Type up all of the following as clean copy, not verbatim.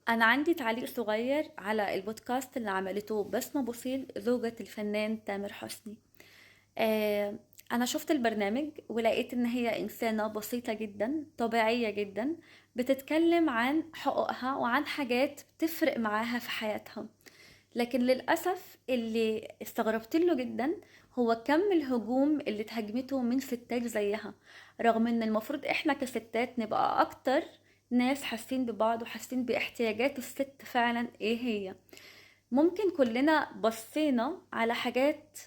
أنا عندي تعليق صغير على البودكاست اللي عملته بسمة بوصيل زوجة الفنان تامر حسني. أنا شفت البرنامج ولقيت إن هي إنسانة بسيطة جدا طبيعية جدا، بتتكلم عن حقوقها وعن حاجات بتفرق معاها في حياتها. لكن للأسف اللي استغربت له جدا هو كم الهجوم اللي اتهاجمته من ستات زيها، رغم ان المفروض احنا كستات نبقى اكتر ناس حاسين ببعض وحاسين باحتياجات الست فعلا ايه هي. ممكن كلنا بصينا على حاجات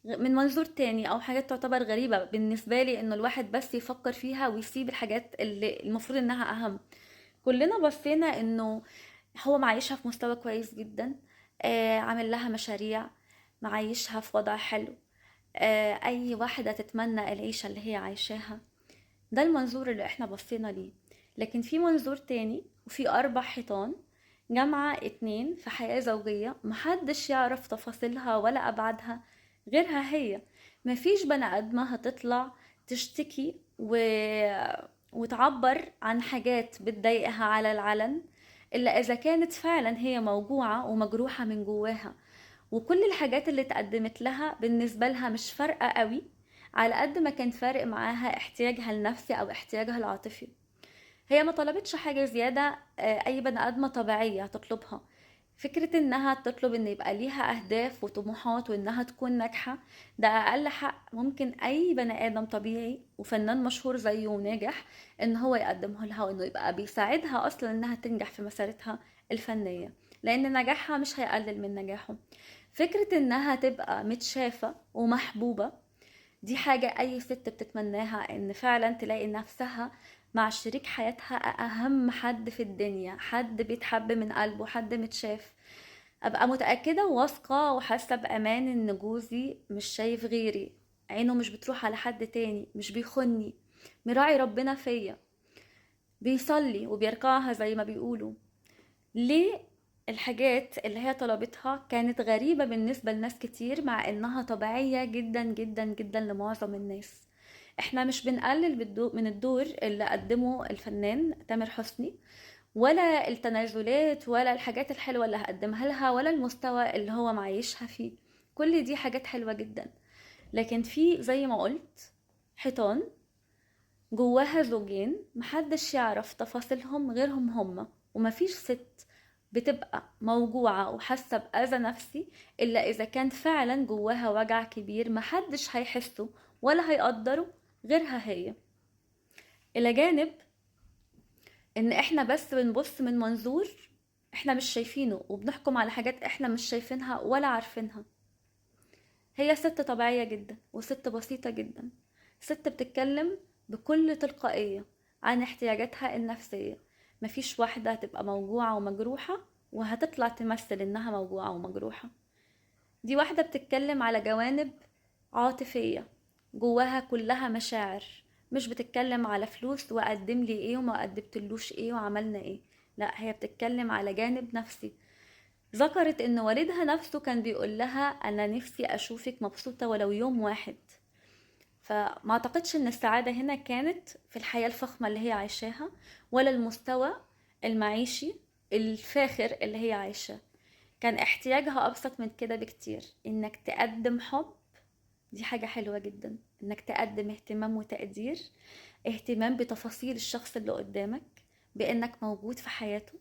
من منظور تاني او حاجات تعتبر غريبة بالنسبة لي، انه الواحد بس يفكر فيها ويسيب الحاجات اللي المفروض انها اهم. كلنا بصينا انه هو معيشها في مستوى كويس جدا، عامل لها مشاريع، معيشها في وضع حلو، اي واحدة تتمنى العيشة اللي هي عايشاها. ده المنظور اللي احنا بصينا ليه. لكن في منظور تاني وفي 4 حيطان جامعة اتنين في حياة زوجية محدش يعرف تفاصيلها ولا أبعادها غيرها هي. مفيش بني آدمة هتطلع تشتكي وتعبر عن حاجات بتضايقها على العلن إلا إذا كانت فعلا هي موجوعة ومجروحة من جواها. وكل الحاجات اللي اتقدمت لها بالنسبة لها مش فارقة قوي على قد ما كان فارق معاها احتياجها النفسي أو احتياجها العاطفي. هي ما طلبتش حاجة زيادة، أي بني آدمة طبيعية هتطلبها. فكرة إنها تطلب إن يبقى ليها أهداف وطموحات وإنها تكون ناجحة، ده أقل حق ممكن أي بني آدم طبيعي وفنان مشهور زيه وناجح إن هو يقدمه لها، وإنه يبقى بيساعدها أصلا إنها تنجح في مسيرتها الفنية، لأن نجاحها مش هيقلل من نجاحه. فكرة إنها تبقى متشافة ومحبوبة، دي حاجة أي ست بتتمناها، إن فعلا تلاقي نفسها مع شريك حياتها أهم حد في الدنيا، حد بيتحب من قلبه، حد متشاف. أبقى متأكدة وواثقة وحاسة بأمان إن جوزي مش شايف غيري، عينه مش بتروح على حد تاني، مش بيخني، مراعي ربنا فيا، بيصلي وبيركعها زي ما بيقولوا. ليه الحاجات اللي هي طلبتها كانت غريبة بالنسبة لناس كتير مع انها طبيعية جدا جدا جدا لمعظم الناس؟ احنا مش بنقلل من الدور اللي قدمه الفنان تامر حسني، ولا التنازلات ولا الحاجات الحلوة اللي هقدمها لها ولا المستوى اللي هو معيشها فيه. كل دي حاجات حلوة جدا، لكن في زي ما قلت حيطان جواها زوجين محدش يعرف تفاصيلهم غيرهم هما. ومفيش ست بتبقى موجوعة وحاسة بأذى نفسي إلا إذا كان فعلا جواها وجع كبير محدش هيحسه ولا هيقدره غيرها هي. إلى جانب إن إحنا بس بنبص من منظور إحنا مش شايفينه وبنحكم على حاجات إحنا مش شايفينها ولا عارفينها. هي ست طبيعية جدا وست بسيطة جدا، ست بتتكلم بكل تلقائية عن احتياجاتها النفسية. مفيش واحدة هتبقى موجوعة ومجروحة وهتطلع تمثل انها موجوعة ومجروحة. دي واحدة بتتكلم على جوانب عاطفية جواها كلها مشاعر، مش بتتكلم على فلوس وقدم لي ايه وما قدمتلوش ايه وعملنا ايه. لا، هي بتتكلم على جانب نفسي. ذكرت ان والدها نفسه كان بيقول لها انا نفسي اشوفك مبسوطة ولو يوم واحد. فما اعتقدش ان السعادة هنا كانت في الحياة الفخمة اللي هي عايشاها، ولا المستوى المعيشي الفاخر اللي هي عايشاه. كان احتياجها ابسط من كده بكتير، انك تقدم حب. دي حاجة حلوة جدا، انك تقدم اهتمام وتقدير، اهتمام بتفاصيل الشخص اللي قدامك، بانك موجود في حياته،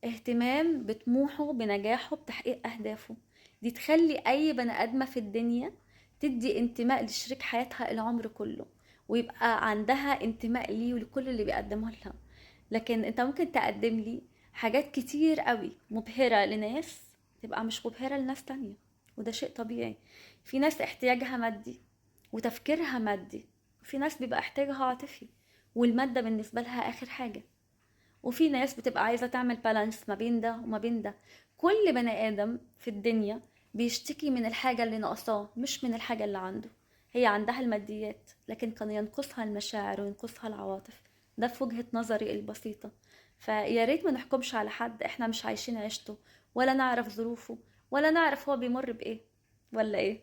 اهتمام بطموحه بنجاحه بتحقيق أهدافه. دي تخلي أي بني آدمة في الدنيا تدي انتماء لشريك حياتها العمر كله، ويبقى عندها انتماء ليه ولكل اللي بيقدمه لها. لكن انت ممكن تقدم لي حاجات كتير قوي مبهرة لناس تبقى مش مبهرة لناس تانية، وده شيء طبيعي. في ناس احتياجها مادي وتفكيرها مادي، وفي ناس بيبقى احتياجها عاطفي والمادة بالنسبة لها آخر حاجة، وفي ناس بتبقى عايزة تعمل بالانس ما بين ده وما بين ده. كل بني آدم في الدنيا بيشتكي من الحاجة اللي ناقصاه مش من الحاجة اللي عنده. هي عندها الماديات لكن كان ينقصها المشاعر وينقصها العواطف. ده في وجهة نظري البسيطة. فيا ريت ما نحكمش على حد احنا مش عايشين عيشته، ولا نعرف ظروفه، ولا نعرف هو بيمر بإيه، ولا إيه؟